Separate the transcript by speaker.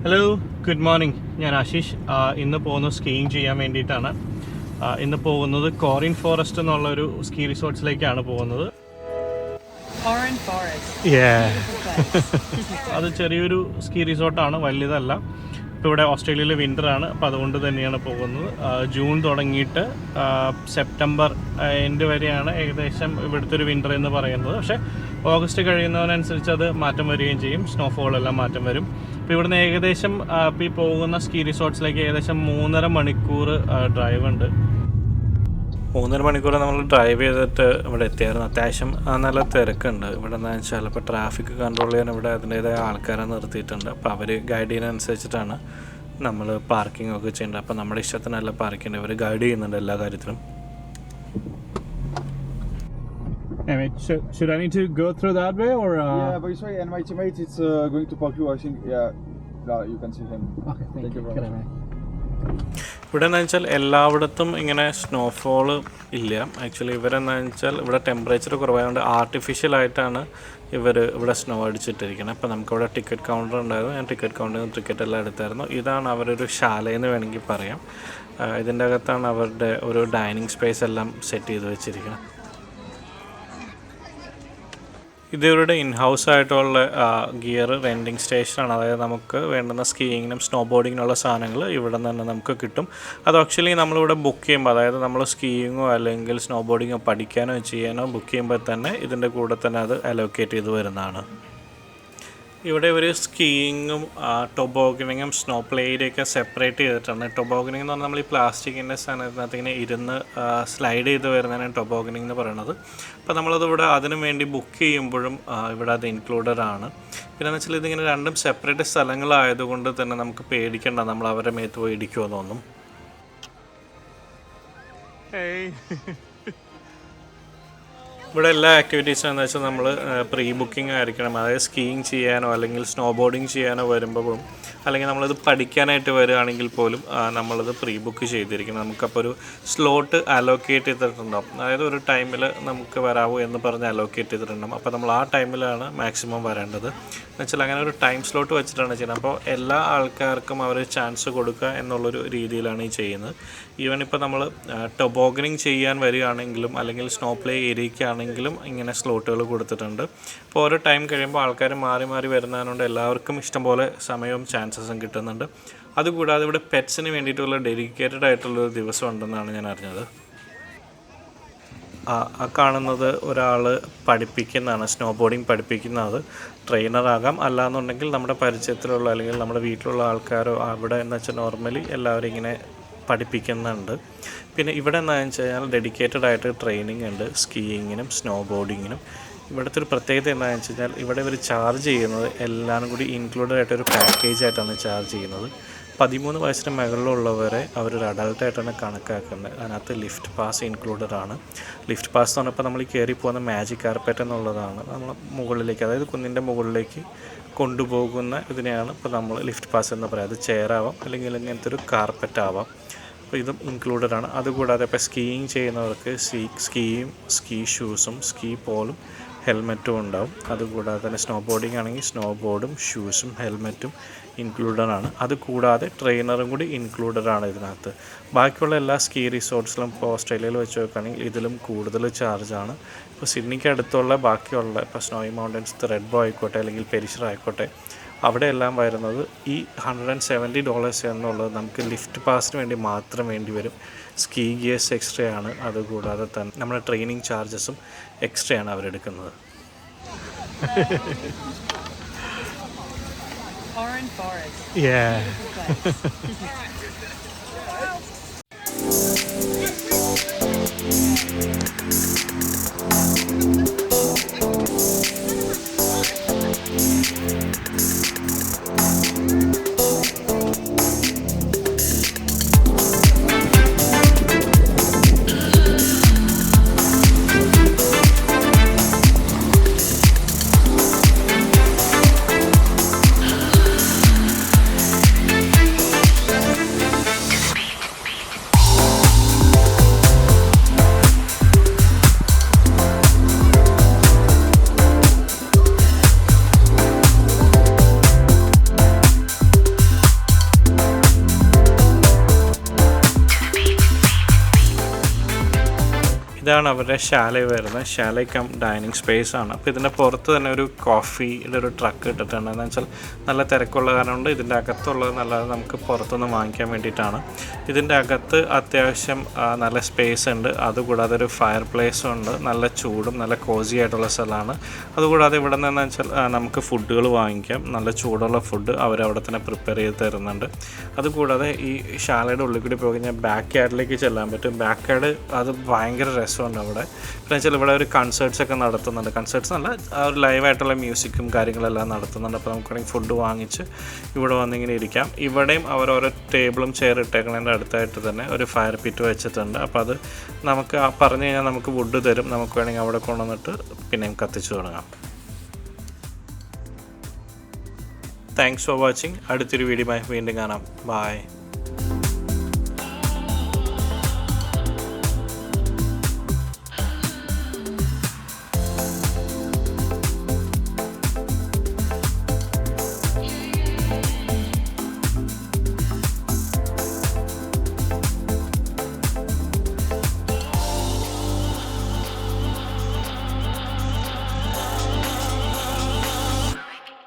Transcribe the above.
Speaker 1: Hello, good morning. ഞാൻ ആശിഷ്. ഇന്ന് പോകുന്നത് സ്കീയിങ് ചെയ്യാൻ വേണ്ടിയിട്ടാണ്. ഇന്ന് പോകുന്നത് കോറിൻ ഫോറസ്റ്റ് എന്നുള്ളൊരു സ്കീ റിസോർട്ട്സിലേക്കാണ് പോകുന്നത്. അത് ചെറിയൊരു സ്കീ റിസോർട്ടാണ്, വലിയതല്ല. ഇപ്പോൾ ഇവിടെ ഓസ്ട്രേലിയയിൽ വിൻ്ററാണ്, അപ്പോൾ അതുകൊണ്ട് തന്നെയാണ് പോകുന്നത്. ജൂൺ തുടങ്ങിയിട്ട് സെപ്റ്റംബർ എൻഡ് വരെയാണ് ഏകദേശം ഇവിടുത്തെ ഒരു വിൻ്റർ എന്ന് പറയുന്നത്. പക്ഷേ ഓഗസ്റ്റ് കഴിയുന്നതിനനുസരിച്ച് അത് മാറ്റം വരികയും ചെയ്യും, സ്നോഫോളെല്ലാം മാറ്റം വരും. ഇപ്പോൾ ഇവിടുന്ന് ഏകദേശം ഇപ്പോൾ ഈ പോകുന്ന സ്കീ റിസോർട്ട്സിലേക്ക് ഏകദേശം 3.5 മണിക്കൂർ ഡ്രൈവ് ഉണ്ട്. 3.5 മണിക്കൂർ നമ്മൾ ഡ്രൈവ് ചെയ്തിട്ട് ഇവിടെ എത്തിയായിരുന്നു. അത്യാവശ്യം നല്ല തിരക്കുണ്ട് ഇവിടെ. എന്താണെന്ന് വെച്ചാൽ ഇപ്പോൾ ട്രാഫിക് കൺട്രോൾ ചെയ്യാൻ ഇവിടെ അതിൻ്റേതായ ആൾക്കാരെ നിർത്തിയിട്ടുണ്ട്. അപ്പോൾ അവർ ഗൈഡ് ചെയ്യുന്നതനുസരിച്ചിട്ടാണ് നമ്മൾ പാർക്കിംഗ് ഒക്കെ ചെയ്യേണ്ടത്. അപ്പോൾ നമ്മുടെ ഇഷ്ടത്തിനല്ല പാർക്കിംഗ്, അവർ ഗൈഡ് ചെയ്യുന്നുണ്ട് എല്ലാ കാര്യത്തിലും. Should I need to go through that way or?
Speaker 2: Yeah, but sorry, and my teammate is going to park you. I think, you can see him.
Speaker 1: Okay, thank you.
Speaker 3: ഇവിടെ എന്താ വെച്ചാൽ എല്ലായിടത്തും ഇങ്ങനെ സ്നോഫോള് ഇല്ല. Actually ഇവരെന്താണെന്ന് വെച്ചാൽ ഇവിടെ ടെമ്പറേച്ചർ കുറവായതുകൊണ്ട് ആർട്ടിഫിഷ്യലായിട്ടാണ് ഇവിടെ സ്നോ അടിച്ചിട്ടിരിക്കുന്നത്. അപ്പോൾ നമുക്കിവിടെ ടിക്കറ്റ് കൗണ്ടർ ഉണ്ടായിരുന്നു. ഞാൻ ടിക്കറ്റ് കൗണ്ടറിൽ നിന്ന് ടിക്കറ്റ് എല്ലാം എടുത്തായിരുന്നു. ഇതാണ് അവരൊരു ശാലയെന്ന് വേണമെങ്കിൽ പറയാം. ഇതിൻ്റെ അകത്താണ് അവരുടെ ഒരു ഡൈനിങ് സ്പേസ് എല്ലാം സെറ്റ് ചെയ്ത് വെച്ചിരിക്കുന്നത്. ഇതിവരുടെ ഇൻഹൗസ് ആയിട്ടുള്ള ഗിയർ റെൻറ്റിങ് സ്റ്റേഷനാണ്. അതായത് നമുക്ക് വേണ്ടുന്ന സ്കീയിങ്ങിനും സ്നോ ബോർഡിങ്ങിനുള്ള സാധനങ്ങൾ ഇവിടെ നിന്ന് തന്നെ നമുക്ക് കിട്ടും. അത് ആക്ച്വലി നമ്മളിവിടെ ബുക്ക് ചെയ്യുമ്പോൾ, അതായത് നമ്മൾ സ്കീയിങ്ങോ അല്ലെങ്കിൽ സ്നോ ബോർഡിങ്ങോ പഠിക്കാനോ ചെയ്യാനോ ബുക്ക് ചെയ്യുമ്പോൾ തന്നെ ഇതിൻ്റെ കൂടെ തന്നെ അത് അലോക്കേറ്റ് ചെയ്ത് വരുന്നതാണ്. ഇവിടെ ഒരു സ്കീയിങ്ങും ടൊബോഗനിങ്ങും സ്നോ പ്ലേയിലൊക്കെ സെപ്പറേറ്റ് ചെയ്തിട്ടുണ്ട്. ടൊബോഗനിങ് എന്ന് പറഞ്ഞാൽ നമ്മൾ ഈ പ്ലാസ്റ്റിക്കിൻ്റെ സാധനത്തിനകത്ത് ഇങ്ങനെ ഇരുന്ന് സ്ലൈഡ് ചെയ്ത് വരുന്നതിനാണ് ടൊബോഗനിങ് എന്ന് പറയുന്നത്. അപ്പോൾ നമ്മളത് ഇവിടെ അതിനു വേണ്ടി ബുക്ക് ചെയ്യുമ്പോഴും ഇവിടെ അത് ഇൻക്ലൂഡഡ് ആണ്. പിന്നെ എന്ന് വെച്ചാൽ ഇതിങ്ങനെ രണ്ടും സെപ്പറേറ്റ് സ്ഥലങ്ങളായതുകൊണ്ട് തന്നെ നമുക്ക് പേടിക്കേണ്ട നമ്മൾ അവരുടെ മേത്ത് പോയി ഇടിക്കുമെന്നൊന്നും. ഇവിടെ എല്ലാ ആക്ടിവിറ്റീസും എന്ന് വെച്ചാൽ നമ്മൾ പ്രീ ബുക്കിംഗ് ആയിരിക്കണം. അതായത് സ്കീയിങ് ചെയ്യാനോ അല്ലെങ്കിൽ സ്നോ ബോർഡിങ് ചെയ്യാനോ വരുമ്പോഴും അല്ലെങ്കിൽ നമ്മളത് പഠിക്കാനായിട്ട് വരികയാണെങ്കിൽ പോലും നമ്മളത് പ്രീ ബുക്ക് ചെയ്തിരിക്കണം. നമുക്കപ്പോൾ ഒരു സ്ലോട്ട് അലോക്കേറ്റ് ചെയ്തിട്ടുണ്ടാവും. അതായത് ഒരു ടൈമിൽ നമുക്ക് വരാവൂ എന്ന് പറഞ്ഞ് അലോക്കേറ്റ് ചെയ്തിട്ടുണ്ടാവും. അപ്പോൾ നമ്മൾ ആ ടൈമിലാണ് മാക്സിമം വരേണ്ടത്. എന്നുവെച്ചാൽ അങ്ങനെ ഒരു ടൈം സ്ലോട്ട് വെച്ചിട്ടാണ് ചെയ്യുന്നത്. അപ്പോൾ എല്ലാ ആൾക്കാർക്കും അവർ ചാൻസ് കൊടുക്കുക എന്നുള്ളൊരു രീതിയിലാണ് ഈ ചെയ്യുന്നത്. ഈവൻ ഇപ്പോൾ നമ്മൾ ടൊബോഗനിങ് ചെയ്യാൻ വരികയാണെങ്കിലും അല്ലെങ്കിൽ സ്നോ പ്ലേ ഏരിയയ്ക്കാണെങ്കിലും ഇങ്ങനെ സ്ലോട്ടുകൾ കൊടുത്തിട്ടുണ്ട്. അപ്പോൾ ഓരോ ടൈം കഴിയുമ്പോൾ ആൾക്കാർ മാറി മാറി വരുന്നതുകൊണ്ട് എല്ലാവർക്കും ഇഷ്ടംപോലെ സമയവും ചാൻസസും കിട്ടുന്നുണ്ട്. അതുകൂടാതെ ഇവിടെ പെറ്റ്സിന് വേണ്ടിയിട്ടുള്ള ഡെഡിക്കേറ്റഡ് ആയിട്ടുള്ളൊരു ദിവസം ഉണ്ടെന്നാണ് ഞാൻ അറിഞ്ഞത്. ആ കാണുന്നത് ഒരാൾ പഠിപ്പിക്കുന്നതാണ്, സ്നോ ബോർഡിങ് പഠിപ്പിക്കുന്നത്. ട്രെയിനറാകാം, അല്ലാന്നുണ്ടെങ്കിൽ നമ്മുടെ പരിചയത്തിലുള്ള അല്ലെങ്കിൽ നമ്മുടെ വീട്ടിലുള്ള ആൾക്കാരോ അവിടെ എന്ന് വെച്ചാൽ നോർമലി എല്ലാവരും ഇങ്ങനെ പഠിപ്പിക്കുന്നുണ്ട്. പിന്നെ ഇവിടെ എന്താണെന്ന് വെച്ച് കഴിഞ്ഞാൽ ഡെഡിക്കേറ്റഡ് ആയിട്ട് ട്രെയിനിങ് ഉണ്ട് സ്കീയിങ്ങിനും സ്നോ ബോർഡിങ്ങിനും. ഇവിടുത്തെ ഒരു പ്രത്യേകത എന്താണെന്ന് വെച്ച് കഴിഞ്ഞാൽ ഇവിടെ ഇവർ ചാർജ് ചെയ്യുന്നത് എല്ലാം കൂടി ഇൻക്ലൂഡഡ് ആയിട്ടൊരു പാക്കേജായിട്ടാണ് ചാർജ് ചെയ്യുന്നത്. 13 വയസ്സിന് മുകളിലുള്ളവരെ അവരൊരു അഡൾട്ടായിട്ടാണ് കണക്കാക്കുന്നത്. അതിനകത്ത് ലിഫ്റ്റ് പാസ് ഇൻക്ലൂഡഡ് ആണ്. ലിഫ്റ്റ് പാസ് എന്ന് പറഞ്ഞപ്പോൾ നമ്മൾ കയറി പോകുന്ന മാജിക് കാർപ്പറ്റ് എന്നുള്ളതാണ്. നമ്മൾ മുകളിലേക്ക്, അതായത് കുന്നിൻ്റെ മുകളിലേക്ക് കൊണ്ടുപോകുന്ന ഇതിനെയാണ് ഇപ്പോൾ നമ്മൾ ലിഫ്റ്റ് പാസ് എന്ന് പറയുക. അത് ചെയറാവാം അല്ലെങ്കിൽ ഇങ്ങനത്തെ ഒരു കാർപ്പറ്റ് ആവാം. അപ്പോൾ ഇതും ഇൻക്ലൂഡഡ് ആണ്. അതുകൂടാതെ ഇപ്പോൾ സ്കീയിങ് ചെയ്യുന്നവർക്ക് സ്കീ ഷൂസും സ്കീ പോളും ഹെൽമെറ്റും ഉണ്ടാവും. അതുകൂടാതെ തന്നെ സ്നോ ബോർഡിങ് ആണെങ്കിൽ സ്നോ ബോർഡും ഷൂസും ഹെൽമെറ്റും ഇൻക്ലൂഡഡ് ആണ്. അതുകൂടാതെ ട്രെയിനറും കൂടി ഇൻക്ലൂഡഡ് ആണ് ഇതിനകത്ത്. ബാക്കിയുള്ള എല്ലാ സ്കീ റിസോർട്ട്സിലും ഇപ്പോൾ ഓസ്ട്രേലിയയിൽ വെച്ച് നോക്കുകയാണെങ്കിൽ ഇതിലും കൂടുതൽ ചാർജാണ്. ഇപ്പോൾ സിഡ്നിക്ക് അടുത്തുള്ള ബാക്കിയുള്ള ഇപ്പോൾ സ്നോയി മൗണ്ടൻസ് റെഡ് ബോ ആയിക്കോട്ടെ അല്ലെങ്കിൽ പെരിഷർ ആയിക്കോട്ടെ, അവിടെയെല്ലാം വരുന്നത് ഈ $170 എന്നുള്ളത് നമുക്ക് ലിഫ്റ്റ് പാസിന് വേണ്ടി മാത്രം വേണ്ടി വരും. സ്കീ ഗിയേഴ്സ് എക്സ്ട്രാ ആണ്. അതുകൂടാതെ തന്നെ നമ്മുടെ ട്രെയിനിങ് ചാർജസും എക്സ്ട്രാ ആണ് അവരെടുക്കുന്നത്. ഇതാണ് അവരുടെ ശാല വരുന്നത്. ശാല കം ഡൈനിങ് സ്പേസ് ആണ്. അപ്പോൾ ഇതിൻ്റെ പുറത്ത് തന്നെ ഒരു കോഫിയുടെ ഒരു ട്രക്ക് ഇട്ടിട്ടുണ്ട്. എന്ന് വെച്ചാൽ നല്ല തിരക്കുള്ള കാരണം കൊണ്ട് ഇതിൻ്റെ അകത്തുള്ളത് നല്ലത് നമുക്ക് പുറത്തുനിന്ന് വാങ്ങിക്കാൻ വേണ്ടിയിട്ടാണ്. ഇതിൻ്റെ അകത്ത് അത്യാവശ്യം നല്ല സ്പേസ് ഉണ്ട്. അതുകൂടാതെ ഒരു ഫയർ പ്ലേസും ഉണ്ട്. നല്ല ചൂടും നല്ല കോസി ആയിട്ടുള്ള സ്ഥലമാണ്. അതുകൂടാതെ ഇവിടെ നിന്ന് വെച്ചാൽ നമുക്ക് ഫുഡുകൾ വാങ്ങിക്കാം. നല്ല ചൂടുള്ള ഫുഡ് അവരവിടെ തന്നെ പ്രിപ്പയർ ചെയ്ത് തരുന്നുണ്ട്. അതുകൂടാതെ ഈ ശാലയുടെ ഉള്ളിൽ കൂടി പോയി കഴിഞ്ഞാൽ ബാക്ക് യാർഡിലേക്ക് ചെല്ലാൻ പറ്റും. ബാക്ക് യാർഡ് അത് ഭയങ്കര രസമുണ്ട് അവിടെ. പിന്നെ വെച്ചാൽ ഇവിടെ ഒരു കൺസേർട്ട്സൊക്കെ നടത്തുന്നുണ്ട്. കൺസേർട്ട്സ് നല്ല ഒരു ലൈവായിട്ടുള്ള മ്യൂസിക്കും കാര്യങ്ങളെല്ലാം നടത്തുന്നുണ്ട്. അപ്പോൾ നമുക്ക് വേണമെങ്കിൽ ഫുഡ് വാങ്ങിച്ച് ഇവിടെ വന്നിങ്ങനെ ഇരിക്കാം. ഇവിടെയും അവർ ഓരോ ടേബിളും ചെയർ ഇട്ടേക്കുന്നതിൻ്റെ അടുത്തായിട്ട് തന്നെ ഒരു ഫയർ പിറ്റ് വെച്ചിട്ടുണ്ട്. അപ്പോൾ അത് നമുക്ക് പറഞ്ഞു കഴിഞ്ഞാൽ നമുക്ക് വുഡ് തരും. നമുക്ക് വേണമെങ്കിൽ അവിടെ കൊണ്ടുവന്നിട്ട് പിന്നെയും കത്തിച്ചു തുടങ്ങാം. Thanks for watching. അടുത്തൊരു വീഡിയോയുമായി വീണ്ടും കാണാം. ബൈ.